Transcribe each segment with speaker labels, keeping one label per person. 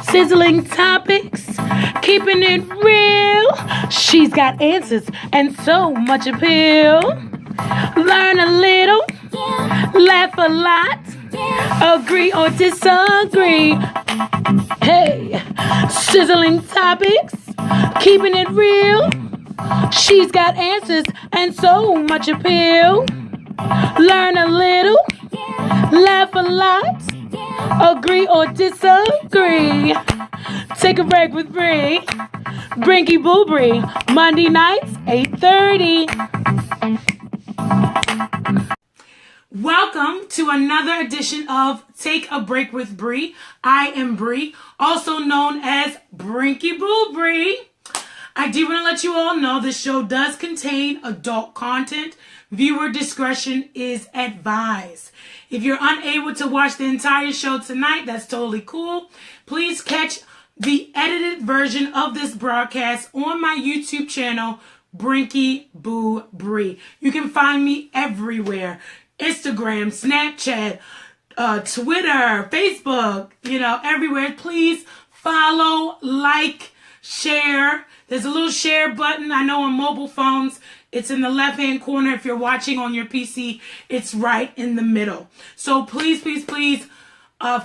Speaker 1: Sizzling topics, keeping it real. She's got answers and so much appeal. Learn a little, laugh a lot, agree or disagree. Hey, sizzling topics, keeping it real. She's got answers and so much appeal. Learn a little, laugh a lot, agree or disagree. Take a break with Bri. Brinkyboobri, Monday nights, 8:30. Welcome to another edition of Take a Break with Bri. I am Bri, also known as Brinkyboobri. I do want to let you all know this show does contain adult content. Viewer discretion is advised. If you're unable to watch the entire show tonight, that's totally cool. Please catch the edited version of this broadcast on my YouTube channel, Brinkyboobri. You can find me everywhere. Instagram, Snapchat, Twitter, Facebook, everywhere. Please follow, like, share. There's a little share button. I know on mobile phones, it's in the left-hand corner. If you're watching on your PC, it's right in the middle. So please,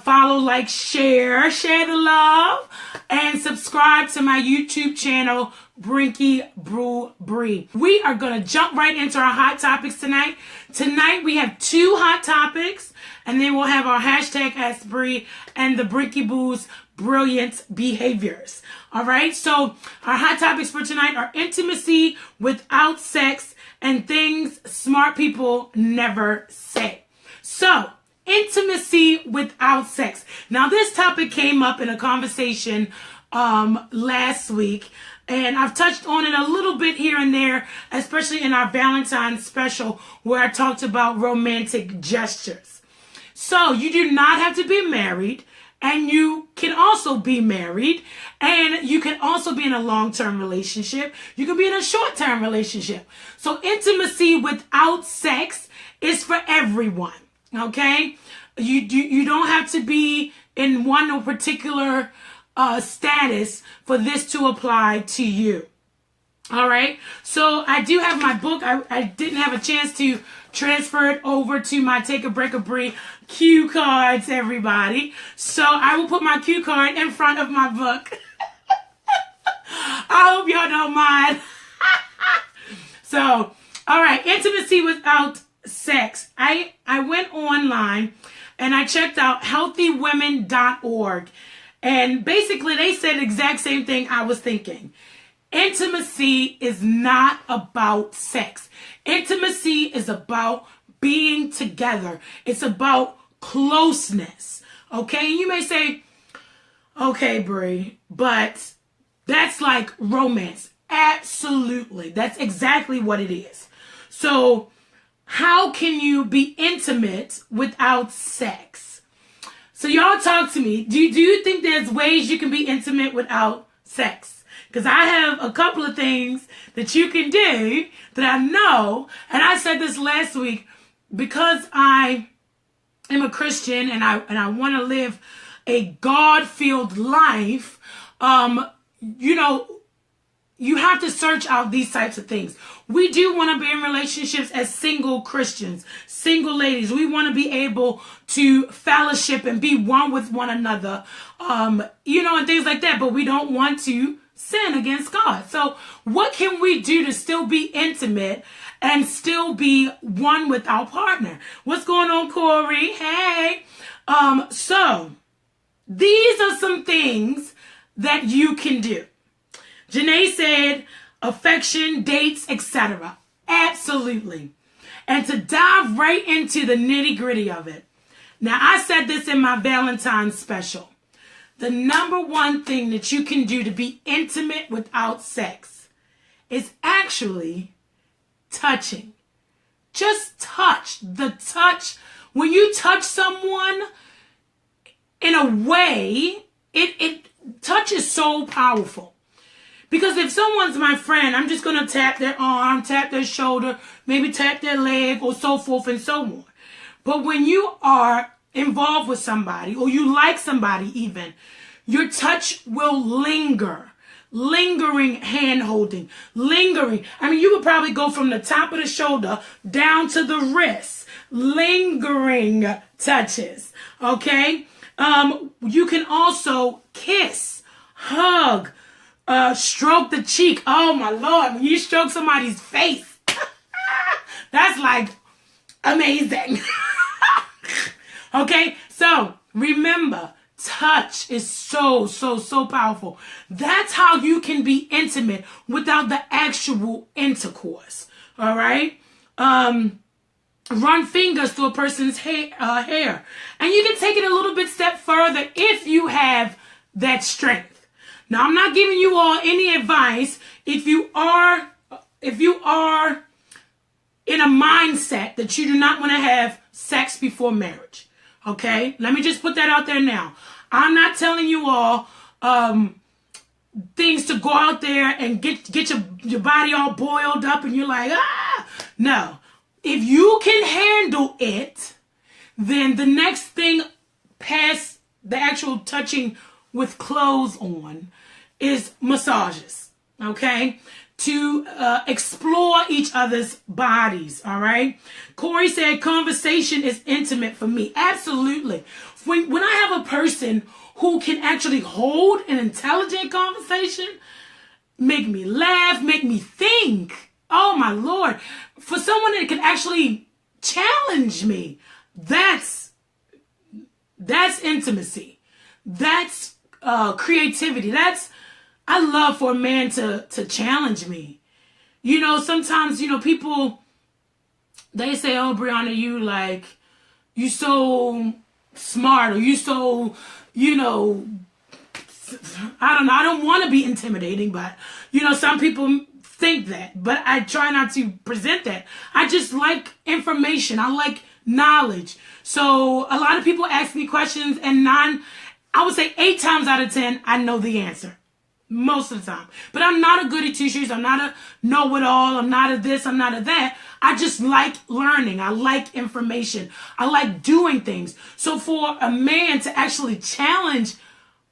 Speaker 1: follow, like, share the love, and subscribe to my YouTube channel, Brinkyboobri. We are going to jump right into our hot topics tonight. Tonight we have two hot topics, and then we'll have our hashtag Ask Bri and the Brinkyboos brilliant behaviors. All right, so our hot topics for tonight are intimacy without sex and things smart people never say. So, intimacy without sex. Now, this topic came up in a conversation last week, and I've touched on it a little bit here and there, especially in our Valentine's special where I talked about romantic gestures. So, you do not have to be married. And you can also be married, and you can also be in a long-term relationship. You can be in a short-term relationship. So intimacy without sex is for everyone, okay? You don't have to be in one particular status for this to apply to you. All right, so I do have my book. I didn't have a chance to transfer it over to my Take a Break of Bri cue cards, everybody. So I will put my cue card in front of my book. I hope y'all don't mind. So, all right, intimacy without sex. I went online and I checked out healthywomen.org. And basically they said the exact same thing I was thinking. Intimacy is not about sex. Intimacy is about being together. It's about closeness. Okay? You may say, okay, Bri, but that's like romance. Absolutely. That's exactly what it is. So, how can you be intimate without sex? So, y'all talk to me. Do you think there's ways you can be intimate without sex? Because I have a couple of things that you can do that I know. And I said this last week, because I am a Christian and I want to live a God-filled life, you have to search out these types of things. We do want to be in relationships as single Christians, single ladies. We want to be able to fellowship and be one with one another, and things like that. But we don't want to sin against God. So what can we do to still be intimate and still be one with our partner? What's going on, Corey? Hey. So these are some things that you can do. Janae said affection, dates, etc. Absolutely. And to dive right into the nitty-gritty of it. Now, I said this in my Valentine's special. The number one thing that you can do to be intimate without sex is actually touching. Just touch. The touch. When you touch someone in a way, it touch is so powerful. Because if someone's my friend, I'm just going to tap their arm, tap their shoulder, maybe tap their leg, or so forth and so on. But when you are involved with somebody, or you like somebody even, your touch will linger. Lingering hand holding, lingering. I mean, you would probably go from the top of the shoulder down to the wrist. Lingering touches, okay? You can also kiss, hug, stroke the cheek. Oh my Lord, when you stroke somebody's face, that's like amazing. Okay, so remember, touch is so powerful. That's how you can be intimate without the actual intercourse. All right? Run fingers through a person's hair. And you can take it a little bit step further if you have that strength. Now, I'm not giving you all any advice if you are in a mindset that you do not want to have sex before marriage. Okay? Let me just put that out there now. I'm not telling you all things to go out there and get your body all boiled up and you're like, ah! No. If you can handle it, then the next thing past the actual touching with clothes on is massages, okay? To explore each other's bodies, all right? Corey said conversation is intimate for me. Absolutely. When I have a person who can actually hold an intelligent conversation, make me laugh, make me think, oh my Lord, for someone that can actually challenge me, that's intimacy. That's creativity. I love for a man to challenge me. You know, sometimes, people, they say, oh, Brianna, you so smart, or you so, I don't know. I don't want to be intimidating, but, some people think that, but I try not to present that. I just like information. I like knowledge. So a lot of people ask me questions, and I would say 8 times out of 10, I know the answer. Most of the time. But I'm not a goody two-shoes. I'm not a know-it-all. I'm not a this. I'm not a that. I just like learning. I like information. I like doing things. So for a man to actually challenge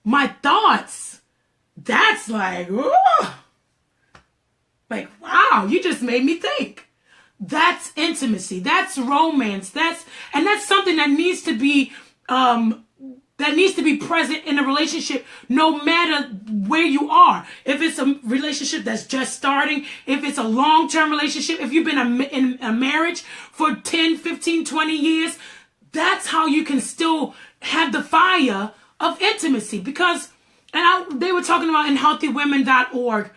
Speaker 1: my thoughts, that's like, ooh, like, wow, you just made me think. That's intimacy. That's romance. That's something that needs to be present in a relationship, no matter where you are. If it's a relationship that's just starting, if it's a long-term relationship, if you've been in a marriage for 10, 15, 20 years, that's how you can still have the fire of intimacy. Because, they were talking about in healthywomen.org,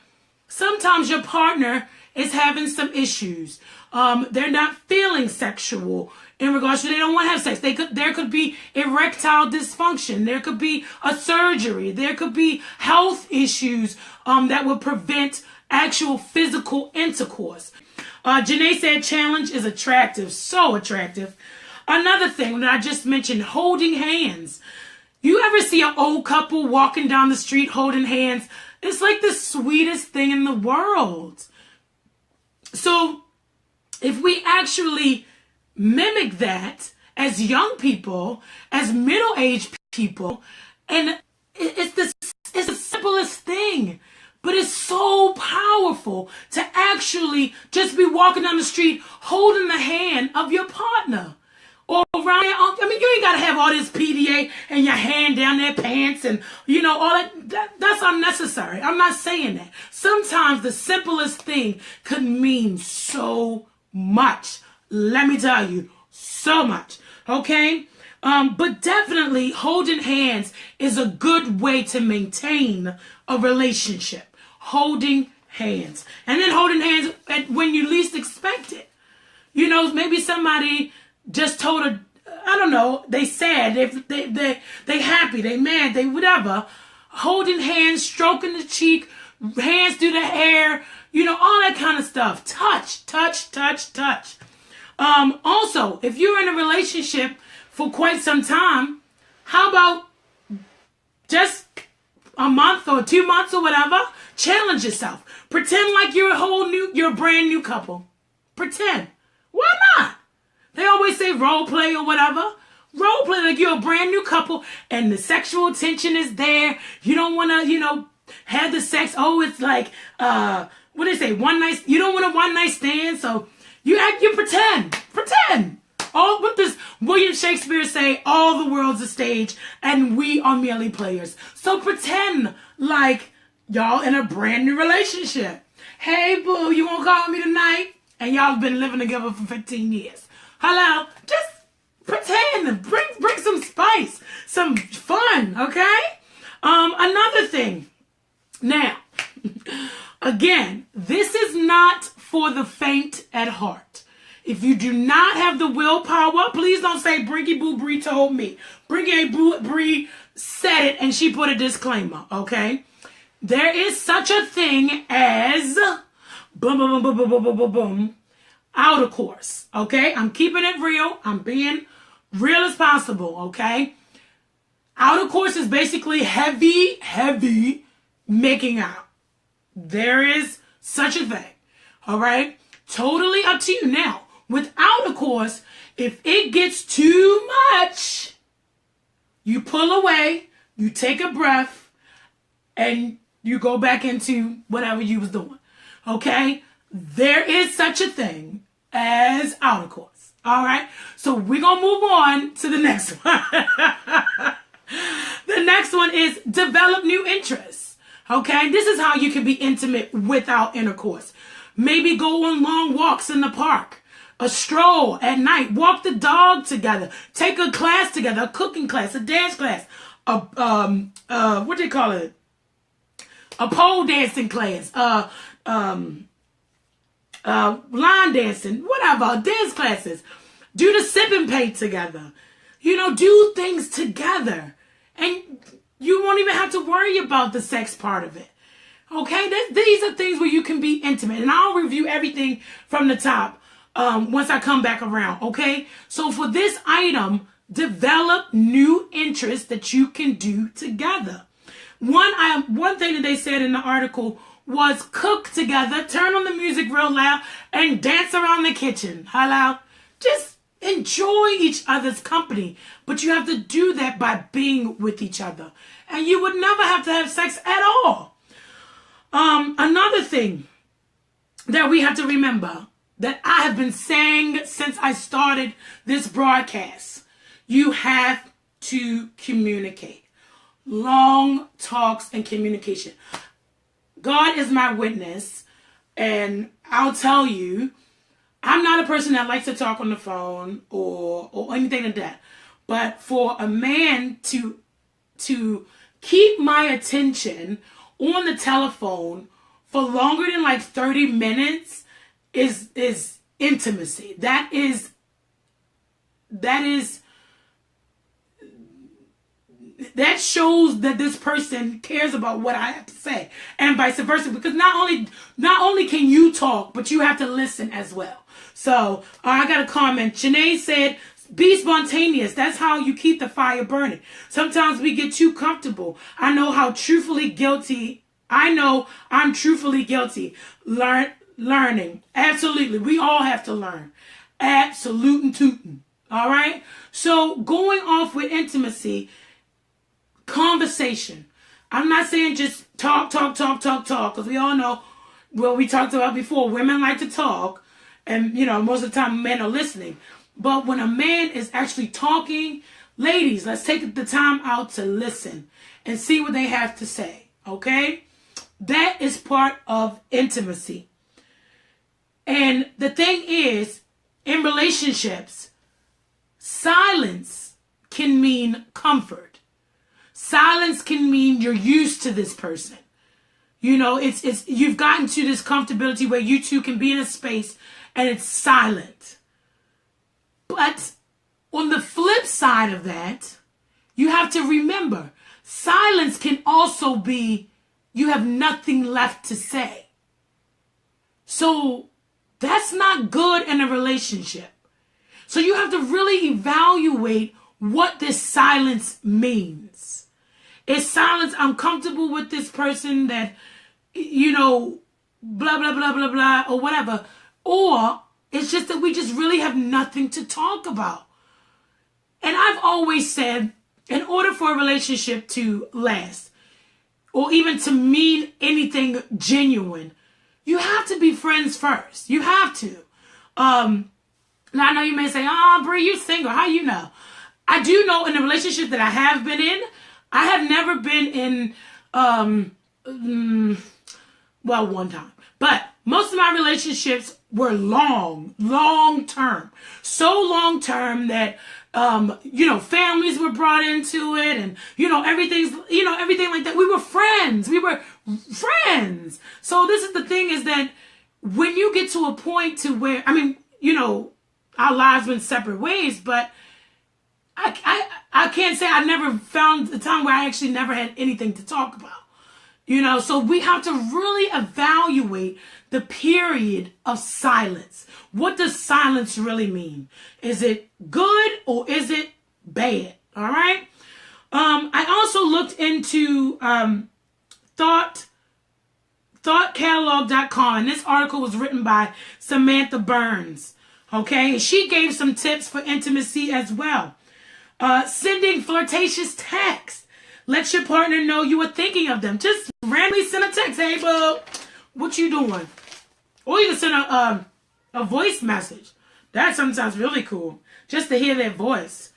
Speaker 1: sometimes your partner is having some issues. They're not feeling sexual in regards to they don't want to have sex. There could be erectile dysfunction. There could be a surgery. There could be health issues that would prevent actual physical intercourse. Janae said challenge is attractive. So attractive. Another thing that I just mentioned, holding hands. You ever see an old couple walking down the street holding hands? It's like the sweetest thing in the world. So if we actually mimic that as young people, as middle-aged people, and it's the simplest thing, but it's so powerful to actually just be walking down the street holding the hand of your partner. Or around, you ain't got to have all this PDA and your hand down their pants and, all that's unnecessary. I'm not saying that. Sometimes the simplest thing could mean so much. Let me tell you, so much. Okay? But definitely holding hands is a good way to maintain a relationship. Holding hands. And then holding hands when you least expect it. Maybe somebody just told her, I don't know, they sad, they happy, they mad, they whatever. Holding hands, stroking the cheek, hands through the hair, all that kind of stuff. Touch. Also, if you're in a relationship for quite some time, how about just a month or 2 months or whatever? Challenge yourself. Pretend like you're you're a brand new couple. Pretend. Why not? They always say role play or whatever. Role play like you're a brand new couple and the sexual tension is there. You don't want to, have the sex. Oh, it's like, what do they say? You don't want a one night stand. So you pretend. All what does William Shakespeare say? All the world's a stage and we are merely players. So pretend like y'all in a brand new relationship. Hey, boo, you won't call me tonight? And y'all been living together for 15 years. Hello? Just pretend. Bring some spice, some fun, okay? Another thing. Now, again, this is not for the faint at heart. If you do not have the willpower, please don't say Brinkyboobri told me. Brinkyboobri said it and she put a disclaimer, okay? There is such a thing as outer course, okay? I'm keeping it real. I'm being real as possible, okay? Outer course is basically heavy making out. There is such a thing, all right? Totally up to you. Now, with outer course, if it gets too much, you pull away, you take a breath, and you go back into whatever you was doing, okay? There is such a thing as outer course, all right? So we're going to move on to the next one. The next one is develop new interests, okay? This is how you can be intimate without intercourse. Maybe go on long walks in the park, a stroll at night, walk the dog together, take a class together, a cooking class, a dance class, what do you call it? A pole dancing class, line dancing, whatever, dance classes. Do the sip and pay together. Do things together. And you won't even have to worry about the sex part of it. Okay? These are things where you can be intimate. And I'll review everything from the top once I come back around. Okay? So for this item, develop new interests that you can do together. One thing that they said in the article was cook together, turn on the music real loud, and dance around the kitchen. Hello? Just enjoy each other's company. But you have to do that by being with each other. And you would never have to have sex at all. Another thing that we have to remember that I have been saying since I started this broadcast, you have to communicate. Long talks and communication. God is my witness, and I'll tell you, I'm not a person that likes to talk on the phone or anything like that. But for a man to keep my attention on the telephone for longer than like 30 minutes is intimacy. That shows that this person cares about what I have to say, and vice versa. Because not only can you talk, but you have to listen as well. So I got a comment. Janae said, "Be spontaneous. That's how you keep the fire burning. Sometimes we get too comfortable. I know I'm truthfully guilty. Learning. Absolutely. We all have to learn. Absolute and tootin'. All right. So going off with intimacy." Conversation. I'm not saying just talk, because we all know what we talked about before. Women like to talk, and most of the time men are listening. But when a man is actually talking, ladies, let's take the time out to listen and see what they have to say. Okay? That is part of intimacy. And the thing is, in relationships, silence can mean comfort. Silence can mean you're used to this person. It's you've gotten to this comfortability where you two can be in a space and it's silent. But on the flip side of that, you have to remember, silence can also be you have nothing left to say. So that's not good in a relationship. So you have to really evaluate what this silence means. Is silence, I'm comfortable with this person that, blah, blah, blah, blah, blah, or whatever. Or it's just that we just really have nothing to talk about. And I've always said, in order for a relationship to last, or even to mean anything genuine, you have to be friends first. You have to. Now, I know you may say, oh, Bri, you're single. How you know? I do know in the relationship that I have been in, I have never been in, well, one time. But most of my relationships were long term. So long term that, families were brought into it and, everything like that. We were friends. So this is the thing is that when you get to a point to where, our lives went separate ways, but I can't say I never found the time where I actually never had anything to talk about. So we have to really evaluate the period of silence. What does silence really mean? Is it good or is it bad? All right. I also looked into thoughtcatalog.com, and this article was written by Samantha Burns. Okay, she gave some tips for intimacy as well. Sending flirtatious texts. Let your partner know you are thinking of them. Just randomly send a text. Hey, bub, what you doing? Or you can send a voice message. That's sometimes really cool. Just to hear their voice.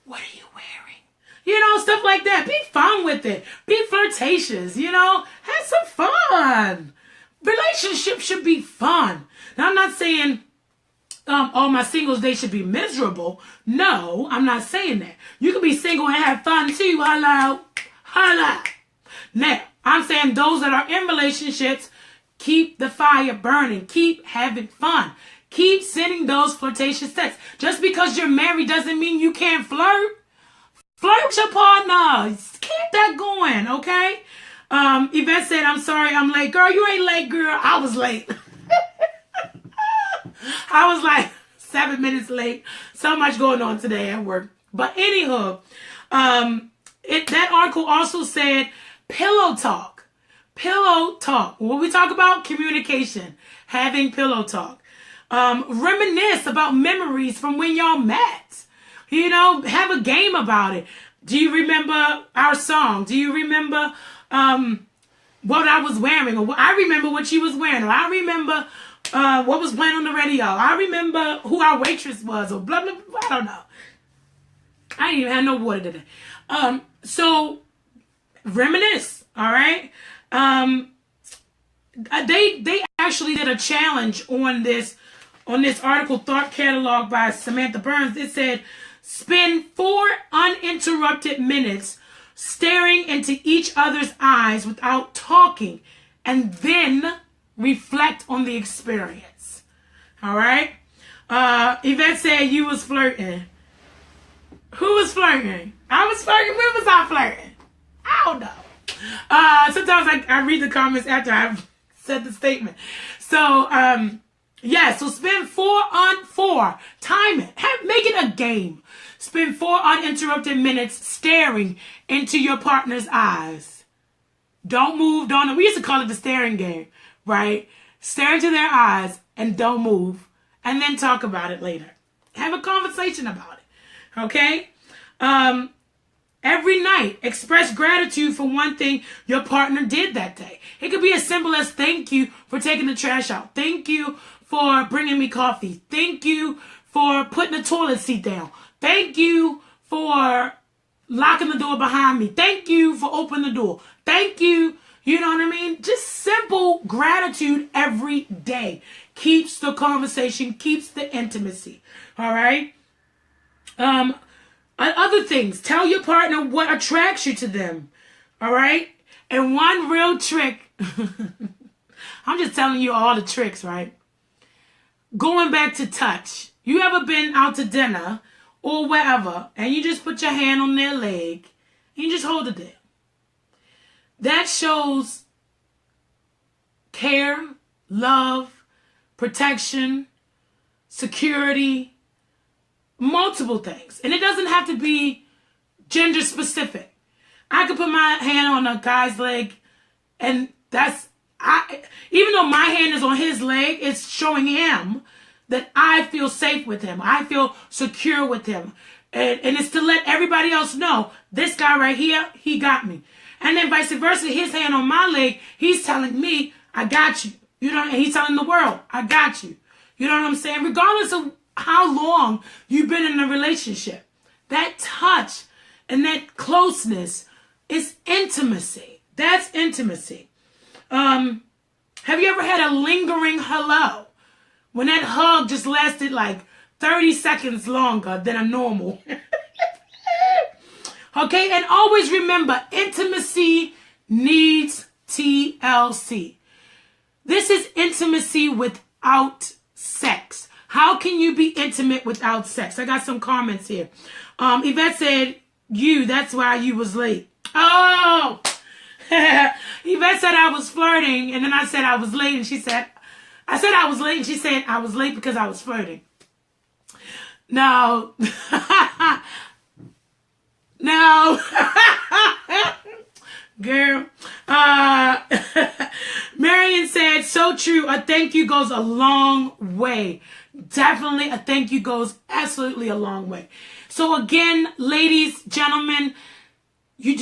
Speaker 1: What are you wearing? Stuff like that. Be fun with it. Be flirtatious, Have some fun. Relationships should be fun. Now, I'm not saying all my singles, they should be miserable. No, I'm not saying that. You can be single and have fun too. Hello. Now, I'm saying those that are in relationships, keep the fire burning. Keep having fun. Keep sending those flirtatious texts. Just because you're married doesn't mean you can't flirt. Flirt with your partner. Keep that going, okay? Yvette said, I'm sorry I'm late. Girl, you ain't late, girl. I was late. I was like 7 minutes late. So much going on today at work. But anywho, that article also said pillow talk. Pillow talk. When we talk about communication, having pillow talk. Reminisce about memories from when y'all met. Have a game about it. Do you remember our song? Do you remember what I was wearing? Or I remember what she was wearing. Or I remember what was playing on the radio. I remember who our waitress was. Or blah, blah, blah. I don't know. I didn't even have no water today. So, reminisce. All right? They actually did a challenge on this article, Thought Catalog by Samantha Burns. It said, spend 4 uninterrupted minutes staring into each other's eyes without talking, and then reflect on the experience. All right? Yvette said you was flirting. Who was flirting? I was flirting. When was I flirting? I don't know. Sometimes I read the comments after I've said the statement. So, so spend 4 on 4. Time it. Make it a game. Spend 4 uninterrupted minutes staring into your partner's eyes. Don't move. We used to call it the staring game, right? Stare into their eyes and don't move. And then talk about it later. Have a conversation about it. Okay? Every night, express gratitude for one thing your partner did that day. It could be as simple as thank you for taking the trash out. Thank you for bringing me coffee. Thank you for putting the toilet seat down. Thank you for locking the door behind me. Thank you for opening the door. Thank you. You know what I mean? Just simple gratitude every day. Keeps the conversation, keeps the intimacy. All right? Other things. Tell your partner what attracts you to them. All right? And one real trick. I'm just telling you all the tricks, right? Going back to touch. You ever been out to dinner or wherever, and you just put your hand on their leg, and you just hold it there? That shows care, love, protection, security, multiple things. And it doesn't have to be gender specific. I could put my hand on a guy's leg, and even though my hand is on his leg, it's showing him that I feel safe with him. I feel secure with him. And it's to let everybody else know, this guy right here, he got me. And then vice versa, his hand on my leg, he's telling me, I got you. You know, and he's telling the world, I got you. You know what I'm saying? Regardless of how long you've been in a relationship, that touch and that closeness is intimacy. That's intimacy. Have you ever had a lingering hello? When that hug just lasted like 30 seconds longer than a normal. Okay, and always remember, intimacy needs TLC. This is intimacy without sex. How can you be intimate without sex? I got some comments here. Yvette said, that's why you was late. Oh! Yvette said I was flirting, and then I said I was late, and she said, I was late, and she said I was late because I was flirting. No. No. Girl. Marion said, so true. A thank you goes a long way. Definitely a thank you goes absolutely a long way. So again, ladies, gentlemen, you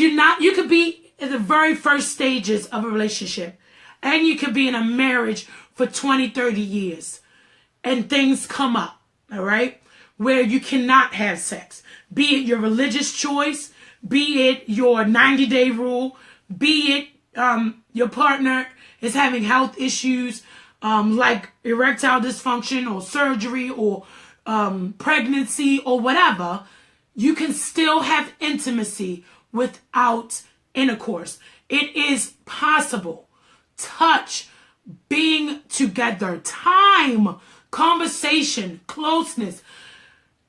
Speaker 1: could be in the very first stages of a relationship, and you could be in a marriage for 20, 30 years, and things come up, all right, where you cannot have sex. Be it your religious choice, be it your 90-day rule, be it your partner is having health issues like erectile dysfunction or surgery or pregnancy or whatever, you can still have intimacy without intercourse. It is possible. Touch, being together, time, conversation, closeness.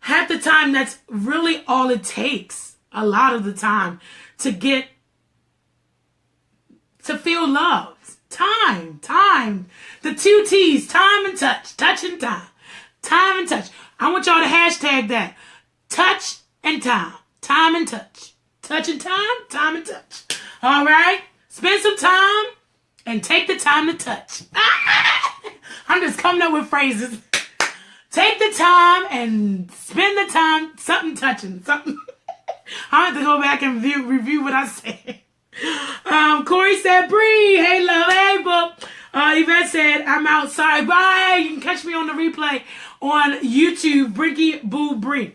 Speaker 1: Half the time, that's really all it takes, a lot of the time, to feel love. Time. The two T's, time and touch and time. Time and touch. I want y'all to hashtag that. Touch and time. Time and touch. Touch and time and touch. All right? Spend some time and take the time to touch. I'm just coming up with phrases. Take the time and spend the time something touching. Something. I have to go back and review what I said. Corey said, Bree, hey love, hey book. Yvette said, I'm outside. Bye. You can catch me on the replay on YouTube, Brinkyboobri.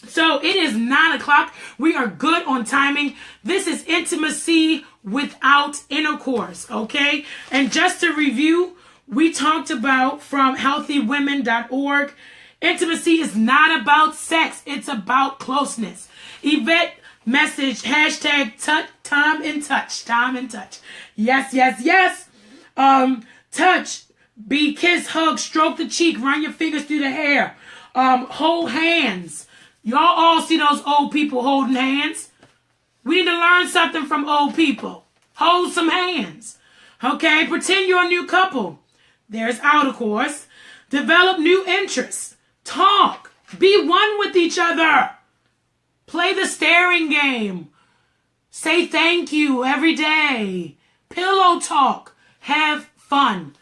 Speaker 1: So it is 9 o'clock. We are good on timing. This is intimacy without intercourse, okay? And just to review, we talked about from healthywomen.org, intimacy is not about sex. It's about closeness. Yvette message, hashtag time and touch. Time and touch. Yes. Touch, be kiss, hug, stroke the cheek, run your fingers through the hair. Hold hands. Y'all all see those old people holding hands? We need to learn something from old people. Hold some hands. Okay? Pretend you're a new couple. There's outer course. Develop new interests. Talk. Be one with each other. Play the staring game. Say thank you every day. Pillow talk. Have fun.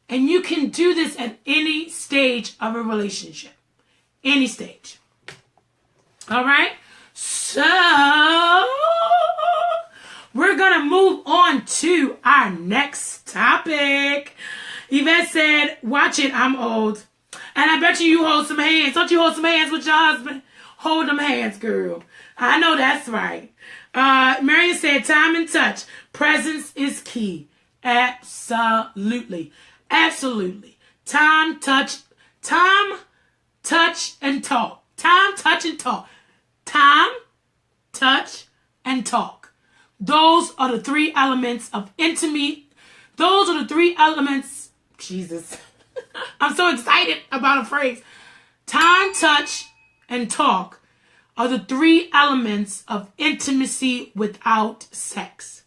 Speaker 1: And you can do this at any stage of a relationship. Any stage. All right? So, we're going to move on to our next topic. Yvette said, watch it, I'm old. And I bet you hold some hands. Don't you hold some hands with your husband? Hold them hands, girl. I know that's right. Marion said, time and touch. Presence is key. Absolutely. Time, touch, and talk. Time, touch, and talk. Time, touch, and talk. Those are the three elements of intimacy. Those are the three elements. Jesus. I'm so excited about a phrase. Time, touch, and talk are the three elements of intimacy without sex.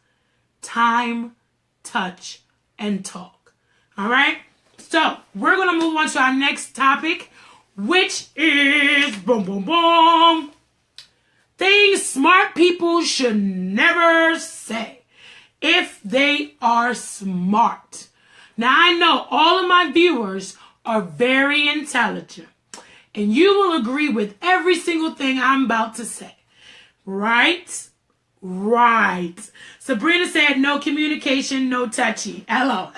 Speaker 1: Time, touch, and talk. All right? So, we're going to move on to our next topic, which is boom, boom, boom. Things smart people should never say if they are smart. Now, I know all of my viewers are very intelligent. and you will agree with every single thing I'm about to say. Right? Right. Sabrina said no communication, no touchy. LOL.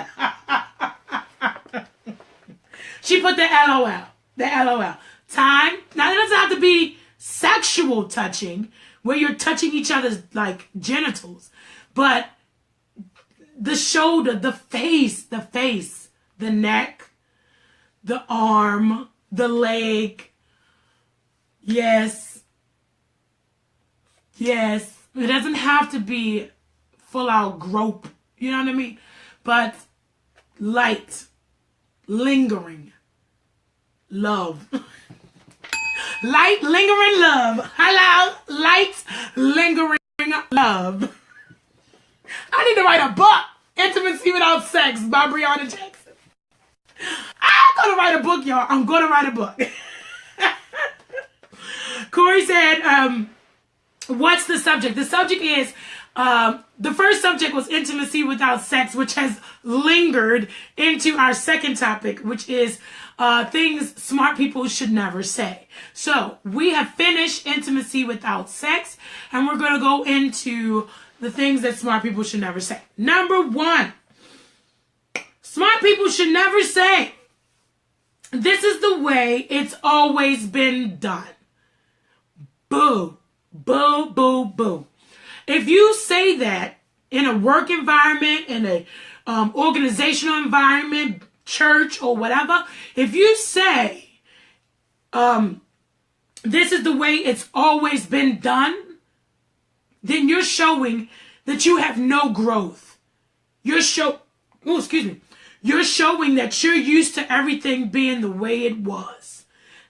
Speaker 1: She put the LOL. The LOL. Time. Now, it doesn't have to be sexual touching, where you're touching each other's, like, genitals. But the shoulder, the face, the neck, the arm, the leg. Yes. Yes. It doesn't have to be full out grope. You know what I mean? But light, lingering love. Light, lingering love. Hello? Light, lingering love. I need to write a book. Intimacy Without Sex by Breonna Jackson. I'm going to write a book, y'all. I'm going to write a book. Corey said, what's the subject? The subject is, the first subject was intimacy without sex, which has lingered into our second topic, which is things smart people should never say. So we have finished intimacy without sex, and we're going to go into the things that smart people should never say. Number one, smart people should never say, this is the way it's always been done. Boo. Boo, boo, boo. If you say that in a work environment, in a organizational environment, church or whatever, if you say this is the way it's always been done, then you're showing that you have no growth. You're showing that you're used to everything being the way it was.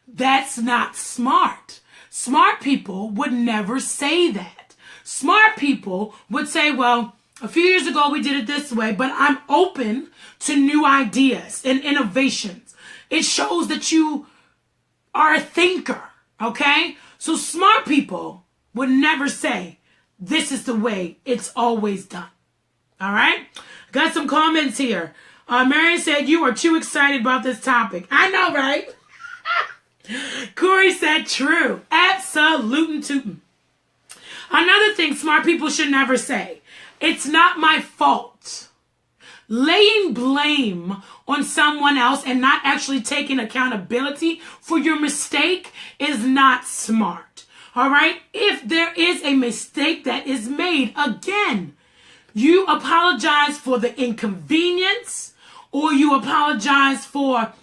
Speaker 1: That's not smart. Smart people would never say that. Smart people would say, well, a few years ago we did it this way, but I'm open to new ideas and innovations. It shows that you are a thinker, okay? So smart people would never say, this is the way it's always done. All right? Got some comments here. Marion said, you are too excited about this topic. I know, right? Corey said, true. Absolute tootin'. Another thing smart people should never say, it's not my fault. Laying blame on someone else and not actually taking accountability for your mistake is not smart. All right? If there is a mistake that is made, again, you apologize for the inconvenience, or you apologize for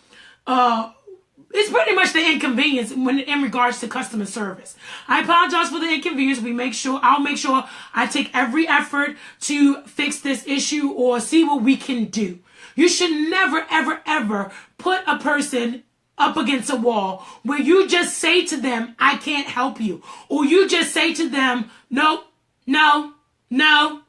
Speaker 1: it's pretty much the inconvenience when in regards to customer service. I apologize for the inconvenience. I'll make sure I take every effort to fix this issue or see what we can do. You should never, ever, ever put a person up against a wall where you just say to them, I can't help you. Or you just say to them, no, no, no.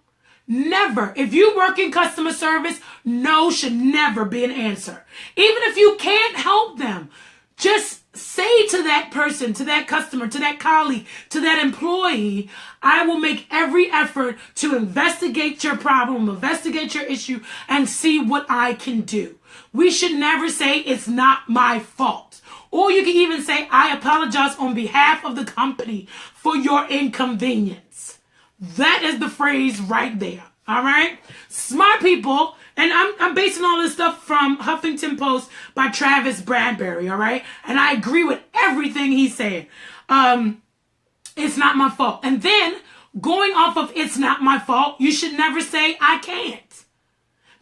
Speaker 1: Never. If you work in customer service, no should never be an answer. Even if you can't help them, just say to that person, to that customer, to that colleague, to that employee, I will make every effort to investigate your problem, investigate your issue, and see what I can do. We should never say it's not my fault. Or you can even say, I apologize on behalf of the company for your inconvenience. That is the phrase right there. All right? Smart people, and I'm basing all this stuff from Huffington Post by Travis Bradbury, all right? And I agree with everything he said. It's not my fault. And then, going off of it's not my fault, you should never say I can't.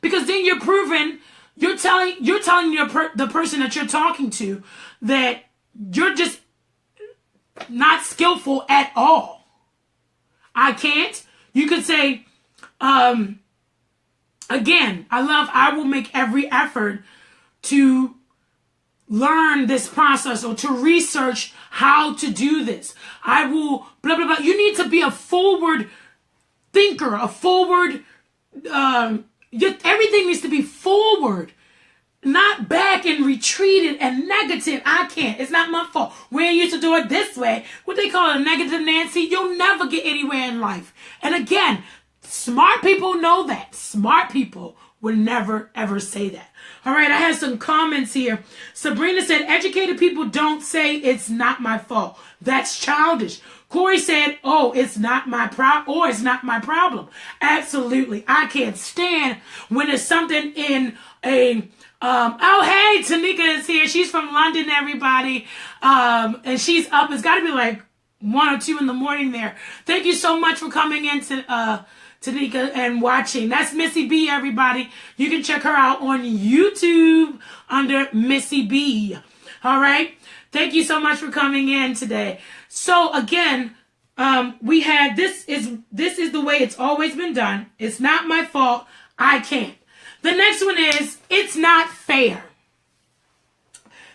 Speaker 1: Because then you're telling the person that you're talking to that you're just not skillful at all. I can't. You could say, again, I will make every effort to learn this process or to research how to do this. I will, blah, blah, blah. You need to be a forward thinker, everything needs to be forward, not back and retreated and negative. I can't. It's not my fault. We ain't used to do it this way. What they call a negative Nancy. You'll never get anywhere in life. And again, smart people know that. Smart people would never, ever say that. All right, I have some comments here. Sabrina said, educated people don't say it's not my fault. That's childish. Corey said, oh, it's not my problem, or it's not my problem. Absolutely. I can't stand when there's something in a, oh, hey, Tanika is here. She's from London, everybody. And she's up. It's got to be like 1 or 2 in the morning there. Thank you so much for coming in to, Tanika and watching. That's Missy B, everybody. You can check her out on YouTube under Missy B. All right. Thank you so much for coming in today. So again, we had this is the way it's always been done. It's not my fault. I can't. The next one is it's not fair.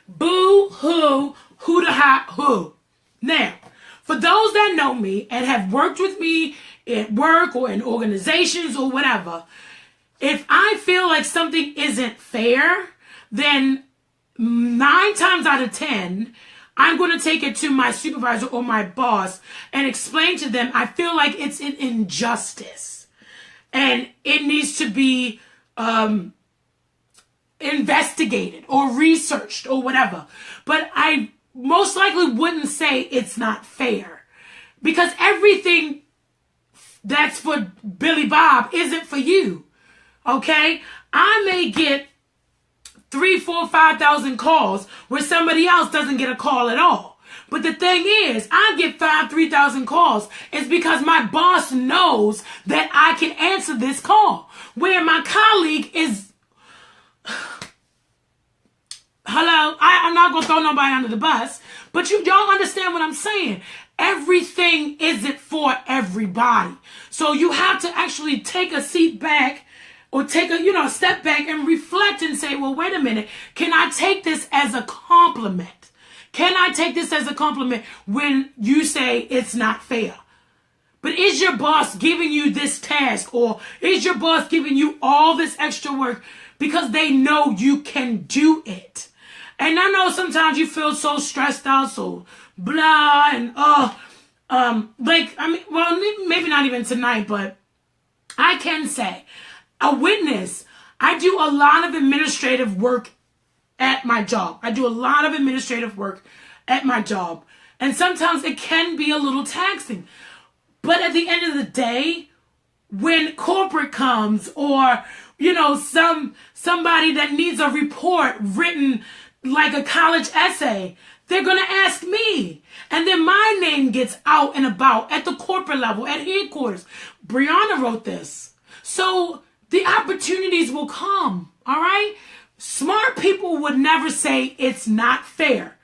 Speaker 1: Boo hoo, who the ha who. Now, for those that know me and have worked with me at work or in organizations or whatever, if I feel like something isn't fair, then 9 times out of 10, I'm going to take it to my supervisor or my boss and explain to them I feel like it's an injustice and it needs to be investigated or researched or whatever. But I most likely wouldn't say it's not fair, because everything that's for Billy Bob isn't for you. Okay? I may get 3, 4, 5,000 calls where somebody else doesn't get a call at all. But the thing is, I get 3,000 calls. It's because my boss knows that I can answer this call. Where my colleague is, hello, I'm not going to throw nobody under the bus, but y'all understand what I'm saying. Everything isn't for everybody. So you have to actually take a seat back or take a, step back and reflect and say, well, wait a minute. Can I take this as a compliment? Can I take this as a compliment when you say it's not fair? But is your boss giving you this task, or is your boss giving you all this extra work because they know you can do it? And I know sometimes you feel so stressed out, so blah, and maybe not even tonight, but I can say, a witness, I do a lot of administrative work at my job. I do a lot of administrative work at my job. And sometimes it can be a little taxing. But at the end of the day, when corporate comes, or, somebody that needs a report written like a college essay, they're going to ask me. And then my name gets out and about at the corporate level, at headquarters. Brianna wrote this. So the opportunities will come, all right? Smart people would never say it's not fair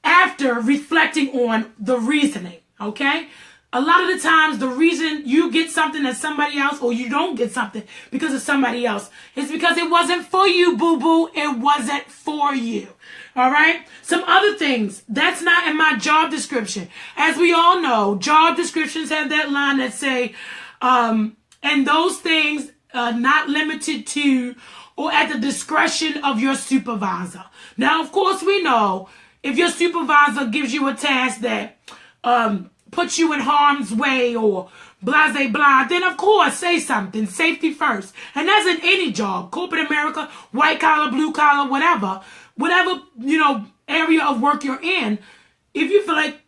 Speaker 1: after reflecting on the reasoning, okay? A lot of the times, the reason you get something that somebody else, or you don't get something because of somebody else, is because it wasn't for you, boo-boo. It wasn't for you. All right? Some other things, that's not in my job description. As we all know, job descriptions have that line that say, and those things not limited to or at the discretion of your supervisor. Now, of course, we know if your supervisor gives you a task that puts you in harm's way or blah, blah, blah, then of course say something. Safety first. And that's in any job. Corporate America, white collar, blue collar, whatever, area of work you're in. If you feel like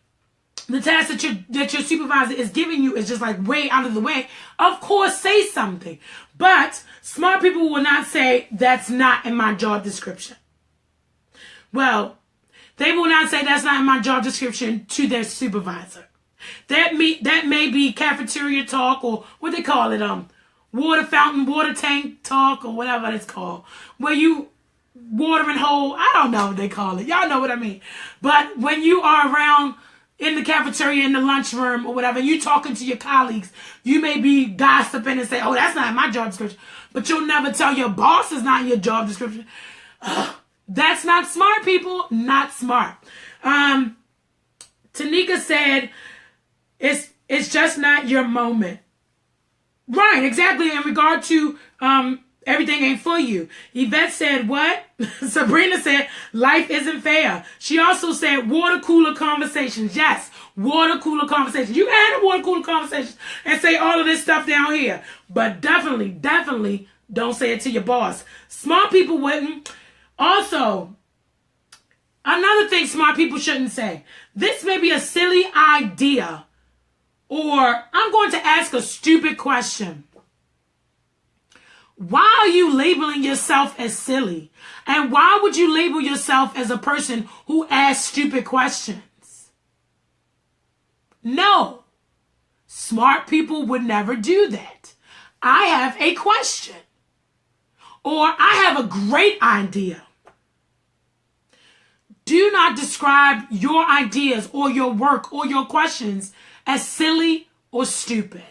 Speaker 1: the task that your supervisor is giving you is just like way out of the way, of course say something. But smart people will not say that's not in my job description. Well, they will not say that's not in my job description to their supervisor. That may be cafeteria talk, or what they call it, water fountain, water tank talk, or whatever it's called, where you watering hole. I don't know what they call it. Y'all know what I mean. But when you are around in the cafeteria, in the lunchroom, or whatever, you talking to your colleagues, you may be gossiping and say, oh, that's not in my job description. But you'll never tell your boss it's not in your job description. That's not smart, people. Not smart. Tanika said, it's just not your moment. Right, exactly. In regard to everything ain't for you. Yvette said, what? Sabrina said, life isn't fair. She also said, water cooler conversations. Yes, water cooler conversations. You can have a water cooler conversation and say all of this stuff down here. But definitely don't say it to your boss. Smart people wouldn't. Also, another thing smart people shouldn't say. This may be a silly idea. Or I'm going to ask a stupid question. Why are you labeling yourself as silly? And why would you label yourself as a person who asks stupid questions? No. Smart people would never do that. I have a question. Or I have a great idea. Do not describe your ideas or your work or your questions as silly or stupid.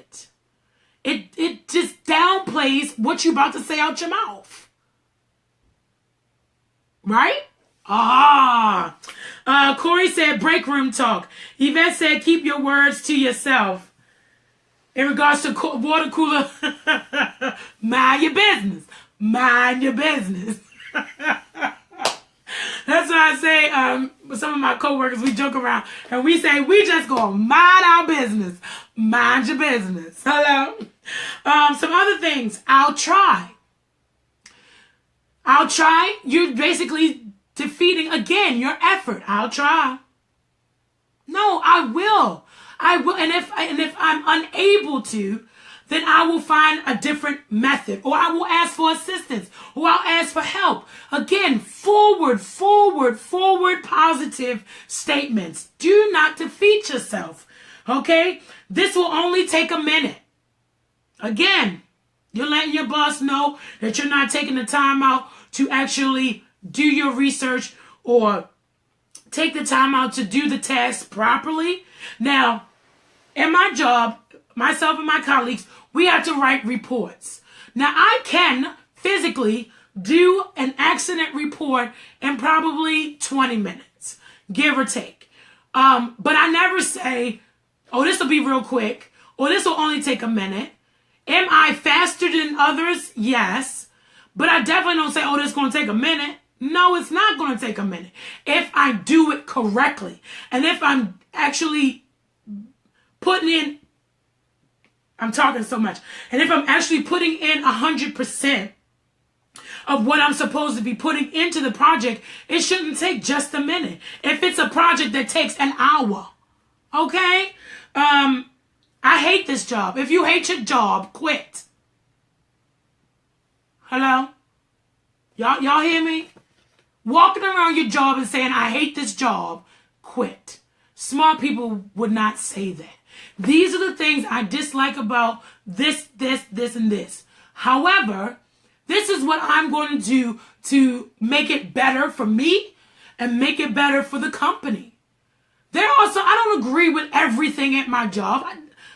Speaker 1: It just downplays what you're about to say out your mouth. Right? Corey said break room talk. Yvette said keep your words to yourself. In regards to water cooler, mind your business. Mind your business. That's why I say, some of my coworkers, we joke around and we say, we just gonna mind our business. Mind your business. Hello? Some other things. I'll try. You're basically defeating, again, your effort. I'll try. No, I will. And if I'm unable to, then I will find a different method, or I will ask for assistance, or I'll ask for help. Again, forward, positive statements. Do not defeat yourself, okay? This will only take a minute. Again, you're letting your boss know that you're not taking the time out to actually do your research or take the time out to do the task properly. Now, in my job, myself and my colleagues, we have to write reports. Now, I can physically do an accident report in probably 20 minutes, give or take. But I never say, oh, this will be real quick, or this will only take a minute. Am I faster than others? Yes. But I definitely don't say, oh, this is going to take a minute. No, it's not going to take a minute. If I do it correctly, and if I'm actually putting in, I'm talking so much. And if I'm actually putting in 100% of what I'm supposed to be putting into the project, it shouldn't take just a minute. If it's a project that takes an hour, okay? I hate this job. If you hate your job, quit. Hello? Y'all hear me? Walking around your job and saying, I hate this job, quit. Smart people would not say that. These are the things I dislike about this, and this. However, this is what I'm going to do to make it better for me and make it better for the company. I don't agree with everything at my job.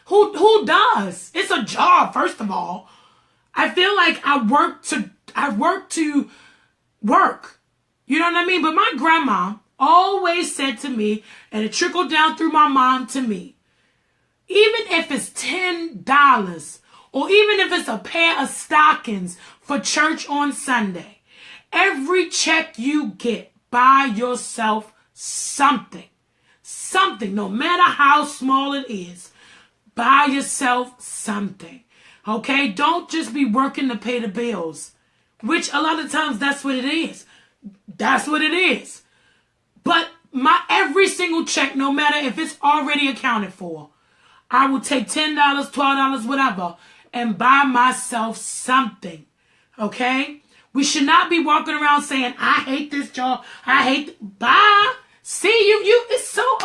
Speaker 1: Who does? It's a job, first of all. I feel like I work to work. You know what I mean? But my grandma always said to me, and it trickled down through my mom to me, even if it's $10 or even if it's a pair of stockings for church on Sunday, every check you get, buy yourself something. Something, no matter how small it is, buy yourself something. Okay? Don't just be working to pay the bills, which a lot of times that's what it is. That's what it is. But my every single check, no matter if it's already accounted for, I will take $10, $12, whatever, and buy myself something. Okay? We should not be walking around saying, I hate this job. I hate, bye. See, it's so,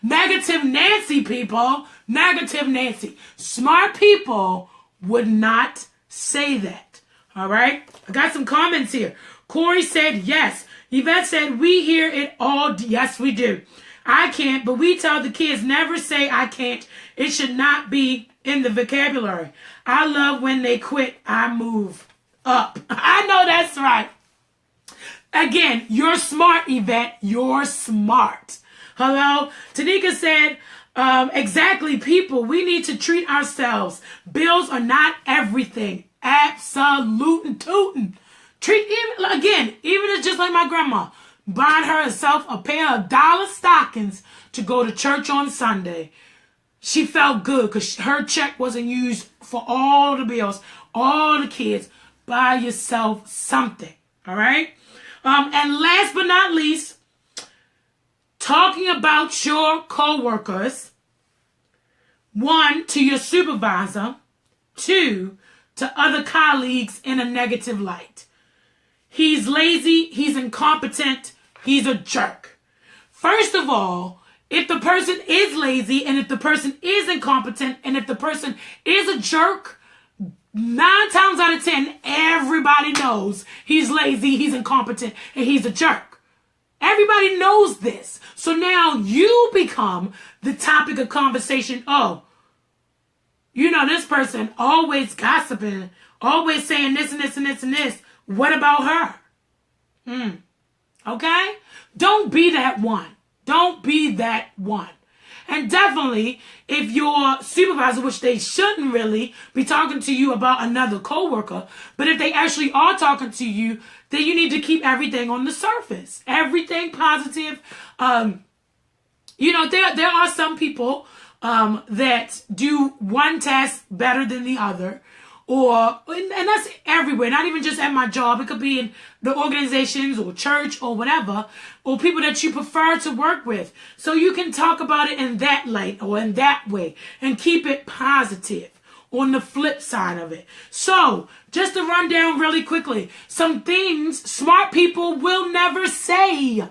Speaker 1: negative Nancy, people. Negative Nancy. Smart people would not say that. All right? I got some comments here. Corey said, yes. Yvette said, we hear it all. Yes, we do. I can't, but we tell the kids never say I can't. It should not be in the vocabulary. I love when they quit. I move up. I know that's right. Again, you're smart, Yvette. You're smart. Hello? Tanika said, Exactly, people. We need to treat ourselves. Bills are not everything. Absolute tootin'. Treat, even it's just like my grandma. Buying herself a pair of dollar stockings to go to church on Sunday. She felt good because her check wasn't used for all the bills, all the kids. Buy yourself something, all right? And last but not least, talking about your coworkers. 1, to your supervisor. 2, to other colleagues in a negative light. He's lazy, he's incompetent, he's a jerk. First of all, if the person is lazy and if the person is incompetent and if the person is a jerk, 9 times out of 10, everybody knows he's lazy, he's incompetent, and he's a jerk. Everybody knows this. So now you become the topic of conversation. Oh, you know, this person always gossiping, always saying this and this and this and this. What about her? Okay? Don't be that one. Don't be that one. And definitely, if your supervisor, which they shouldn't really be talking to you about another coworker, but if they actually are talking to you, then you need to keep everything on the surface. Everything positive. You know, there are some people that do one task better than the other. And that's everywhere, not even just at my job. It could be in the organizations or church or whatever, or people that you prefer to work with. So you can talk about it in that light or in that way and keep it positive on the flip side of it. So just to run down really quickly, some things smart people will never say.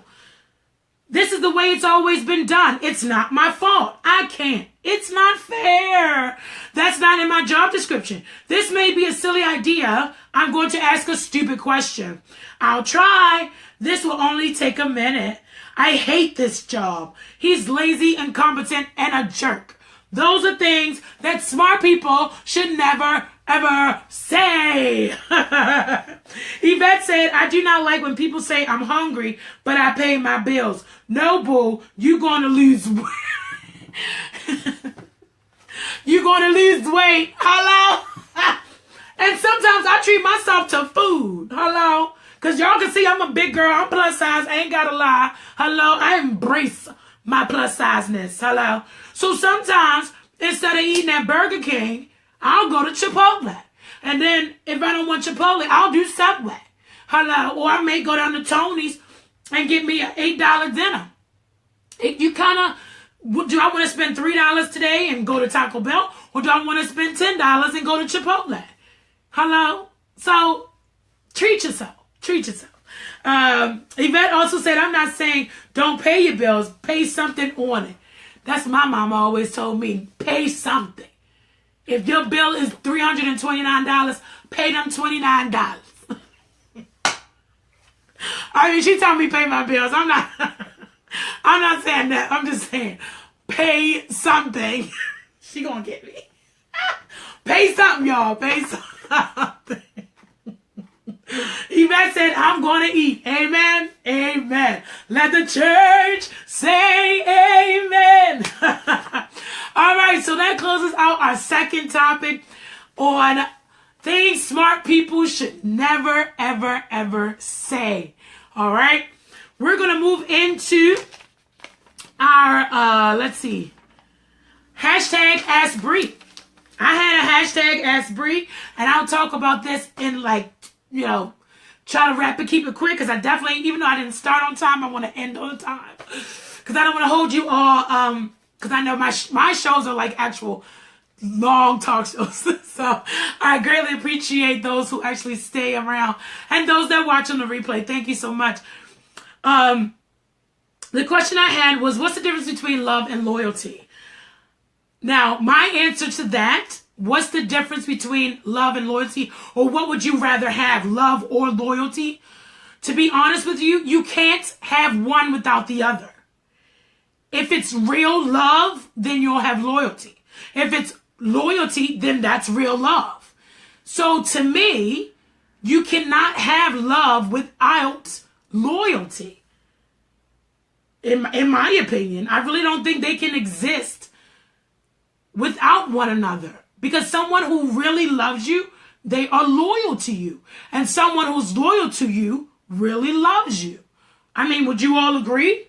Speaker 1: This is the way it's always been done. It's not my fault. I can't. It's not fair. That's not in my job description. This may be a silly idea. I'm going to ask a stupid question. I'll try. This will only take a minute. I hate this job. He's lazy, incompetent, and a jerk. Those are things that smart people should never, ever say. Yvette said, I do not like when people say I'm hungry, but I pay my bills. No, boo, you're going to lose weight. You're going to lose weight. Hello? And sometimes I treat myself to food. Hello? Because y'all can see I'm a big girl. I'm plus size. I ain't got to lie. Hello? I embrace my plus sizeness. Hello? So sometimes, instead of eating at Burger King, I'll go to Chipotle. And then if I don't want Chipotle, I'll do Subway. Hello? Or I may go down to Tony's and get me an $8 dinner. You kind of, do I want to spend $3 today and go to Taco Bell? Or do I want to spend $10 and go to Chipotle? Hello? So, treat yourself. Treat yourself. Yvette also said, I'm not saying don't pay your bills. Pay something on it. That's my mama always told me. Pay something. If your bill is $329, pay them $29. I mean, she told me pay my bills. I'm not saying that. I'm just saying pay something. She gonna get me. Pay something, y'all. Pay something. Yvette said, I'm going to eat. Amen. Amen. Let the church say amen. All right. So that closes out our second topic on things smart people should never, ever, ever say. All right. We're going to move into our, let's see, hashtag Ask Brie. I had a hashtag Ask Brie, and I'll talk about this in try to wrap it, keep it quick, because I definitely, even though I didn't start on time, I want to end on time. Because I don't want to hold you all, because I know my shows are like actual long talk shows. So I greatly appreciate those who actually stay around and those that watch on the replay. Thank you so much. The question I had was, what's the difference between love and loyalty? Now, my answer to that, what's the difference between love and loyalty? Or what would you rather have, love or loyalty? To be honest with you, you can't have one without the other. If it's real love, then you'll have loyalty. If it's loyalty, then that's real love. So to me, you cannot have love without loyalty. In my opinion, I really don't think they can exist without one another. Because someone who really loves you, they are loyal to you. And someone who's loyal to you really loves you. I mean, would you all agree?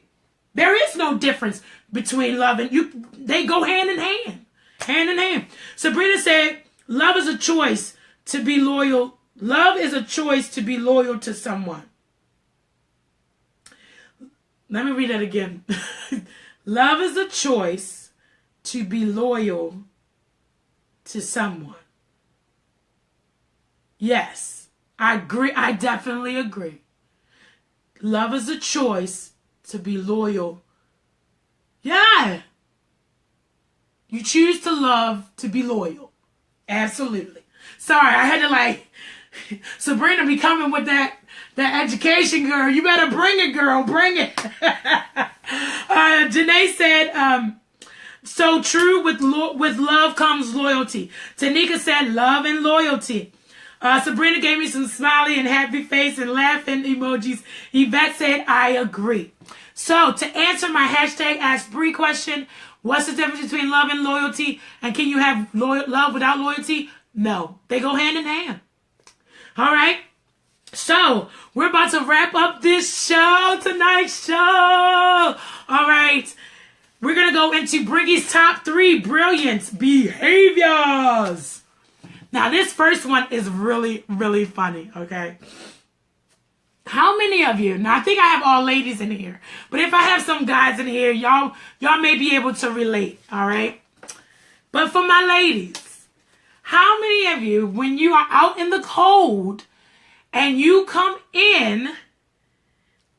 Speaker 1: There is no difference between love and you. They go hand in hand. Hand in hand. Sabrina said, love is a choice to be loyal. Love is a choice to be loyal to someone. Let me read that again. Love is a choice to be loyal to someone. Yes, I agree. I definitely agree. Love is a choice to be loyal. Yeah. You choose to love to be loyal. Absolutely. Sorry, I had to Sabrina be coming with that education, girl. You better bring it, girl. Bring it. Janae said, so true, with love comes loyalty. Tanika said, love and loyalty. Sabrina gave me some smiley and happy face and laughing emojis. Yvette said, I agree. So to answer my hashtag Ask Bree question, what's the difference between love and loyalty? And can you have love without loyalty? No, they go hand in hand. All right. So we're about to wrap up this show, tonight's show. All right. We're going to go into Brinky's top 3 brilliant behaviors. Now, this first one is really, really funny, okay? How many of you, now I think I have all ladies in here, but if I have some guys in here, y'all may be able to relate, all right? But for my ladies, how many of you, when you are out in the cold and you come in,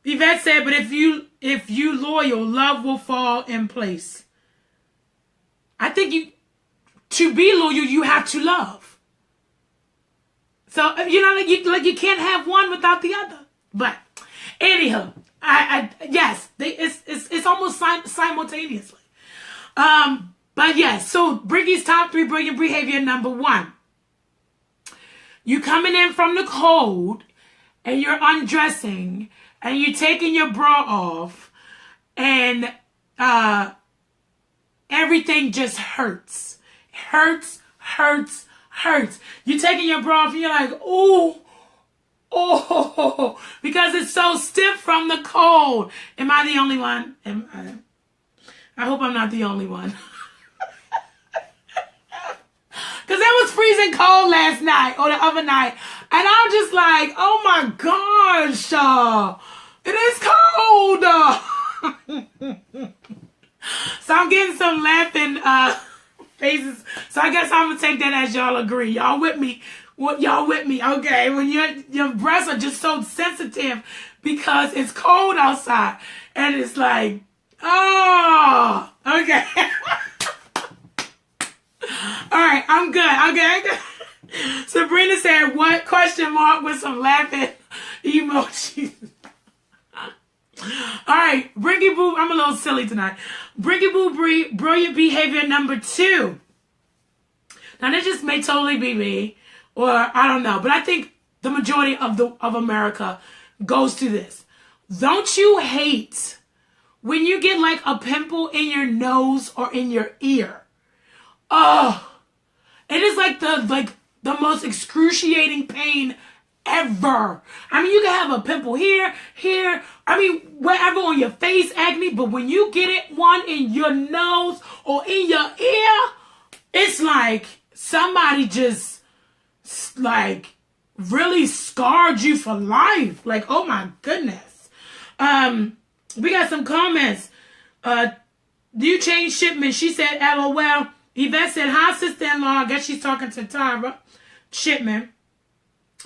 Speaker 1: Yvette said, but if you loyal, love will fall in place. I think to be loyal, you have to love. So, you can't have one without the other. But anyhow, yes, it's almost simultaneously. But yes, so Brinky's top 3 brilliant behavior. Number 1, you coming in from the cold and you're undressing and you're taking your bra off and everything just hurts. Hurts. You're taking your bra off and you're like, oh, because it's so stiff from the cold. Am I the only one? I hope I'm not the only one. Because it was freezing cold last night or the other night. And I'm just like, oh my gosh, it is cold. So I'm getting some laughing faces. So I guess I'm going to take that as y'all agree. Y'all with me? Y'all with me? Okay. When your breasts are just so sensitive because it's cold outside. And it's like, oh, okay. All right, I'm good. Okay. Sabrina said, what? Question mark with some laughing emojis. All right, Brinkyboobri. I'm a little silly tonight. Brinkyboobri, brilliant behavior number 2. Now, this just may totally be me, or I don't know, but I think the majority of America goes through this. Don't you hate when you get like a pimple in your nose or in your ear? Oh, it is like the most excruciating pain ever. I mean, you can have a pimple here, I mean, wherever on your face, acne, but when you get one in your nose or in your ear, it's like somebody just like really scarred you for life. Like, oh my goodness. We got some comments. Do you change shipment? She said, LOL. Yvette said, hi, sister-in-law. I guess she's talking to Tara Shipman.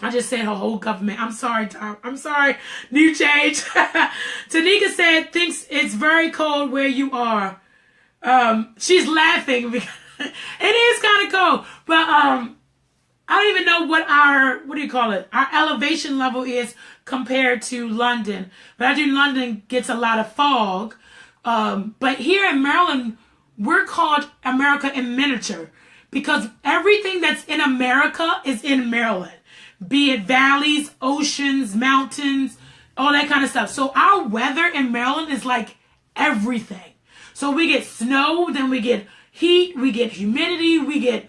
Speaker 1: I just said her whole government. I'm sorry, Tara. I'm sorry. New change. Tanika said, thinks it's very cold where you are. She's laughing because it is kind of cold. But I don't even know what our elevation level is compared to London. But I do London gets a lot of fog. But here in Maryland, we're called America in miniature because everything that's in America is in Maryland, be it valleys, oceans, mountains, all that kind of stuff. So our weather in Maryland is like everything. So we get snow, then we get heat, we get humidity, we get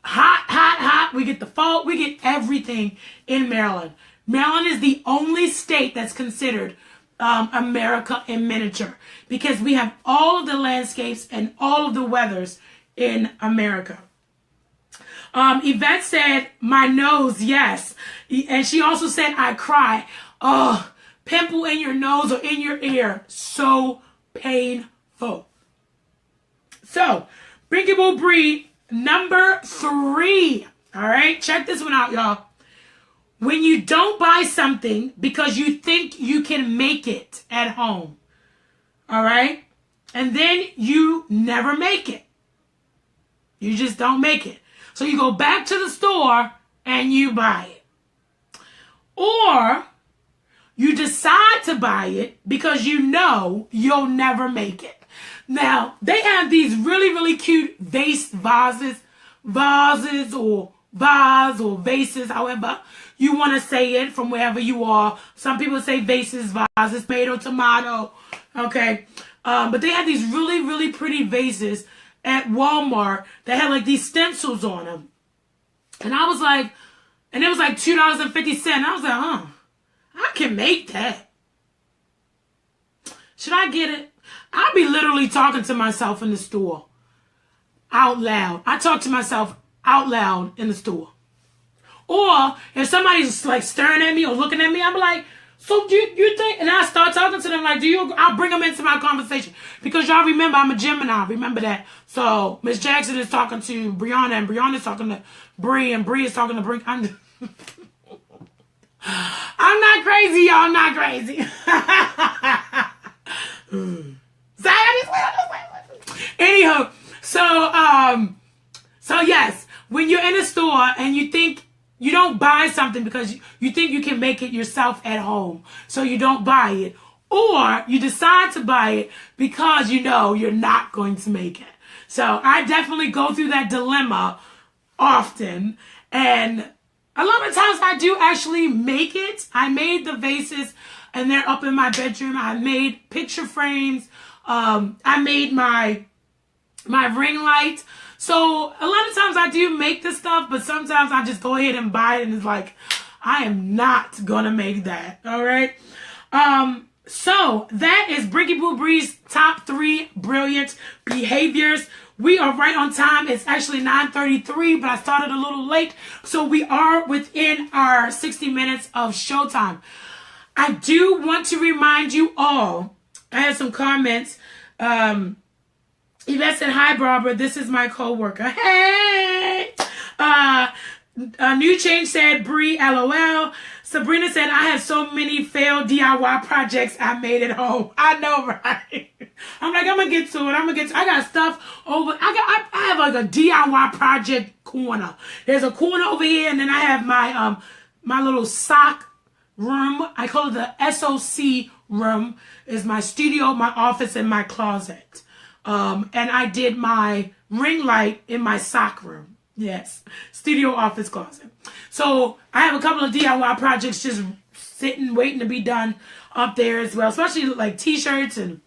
Speaker 1: hot, we get the fall, we get everything in Maryland. Maryland is the only state that's considered America in miniature because we have all of the landscapes and all of the weathers in America. Yvette said, my nose, yes. And she also said, I cry. Oh, pimple in your nose or in your ear. So painful. So, Brinkyboobri, number 3. All right, check this one out, y'all. When you don't buy something because you think you can make it at home. All right? And then you never make it. You just don't make it. So you go back to the store and you buy it. Or you decide to buy it because you know you'll never make it. Now, they have these really, really cute vases or vases, however you want to say it from wherever you are. Some people say vases, vases, tomato, okay? But they have these really, really pretty vases at Walmart that had like these stencils on them. And I was like, and it was like $2.50. I was like, I can make that. Should I get it? I'll be literally talking to myself in the store out loud. I talk to myself out loud in the store. Or if somebody's like staring at me or looking at me, I'm like, so do you think, and I start talking to them like, I'll bring them into my conversation. Because y'all remember, I'm a Gemini, remember that. So Miss Jackson is talking to Brianna, and Brianna is talking to Bree, and Bree is talking to Brinky. I'm not crazy, y'all, I'm not crazy. Anyhow, so yes, when you're in a store and you think you don't buy something because you think you can make it yourself at home, so you don't buy it, or you decide to buy it because you know you're not going to make it. So I definitely go through that dilemma often, and a lot of times I do actually make it. I made the vases and they're up in my bedroom. I made picture frames. I made my ring light. So a lot of times I do make this stuff, but sometimes I just go ahead and buy it and it's like, I am not going to make that. All right. So that is Brinkyboobri's top 3 brilliant behaviors. We are right on time. It's actually 9:33, but I started a little late. So we are within our 60 minutes of showtime. I do want to remind you all, I had some comments. Yvette said, hi, Barbara. This is my coworker. Hey! New Change said, Bree, LOL. Sabrina said, I have so many failed DIY projects I made at home. I know, right? I'm like, I'm going to get to it. I got stuff over. I have like a DIY project corner. There's a corner over here, and then I have my little sock room. I call it the SOC room. Is my studio, my office, and my closet. And I did my ring light in my sock room. Yes, studio, office, closet. So I have a couple of DIY projects just sitting, waiting to be done up there as well. Especially like t-shirts and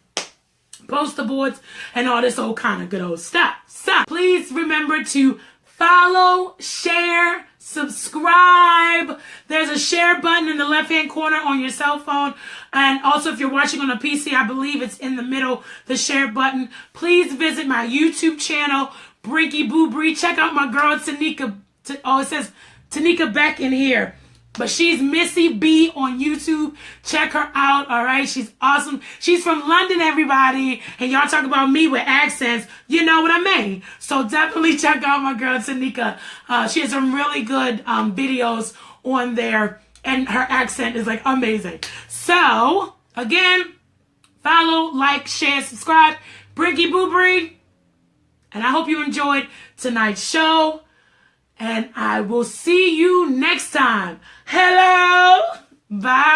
Speaker 1: poster boards and all this old kind of good old stuff. So please remember to follow, share, subscribe. There's a share button in the left-hand corner on your cell phone. And also, if you're watching on a PC, I believe it's in the middle, the share button. Please visit my YouTube channel, Brinkyboobri. Check out my girl, Tanika. It says Tanika Beck in here. But she's Missy B on YouTube. Check her out, all right? She's awesome. She's from London, everybody. And y'all talk about me with accents. You know what I mean? So definitely check out my girl, Tanika. She has some really good videos on there. And her accent is, like, amazing. So, again, follow, like, share, subscribe. Brinkyboobri. And I hope you enjoyed tonight's show. And I will see you next time. Hello. Bye.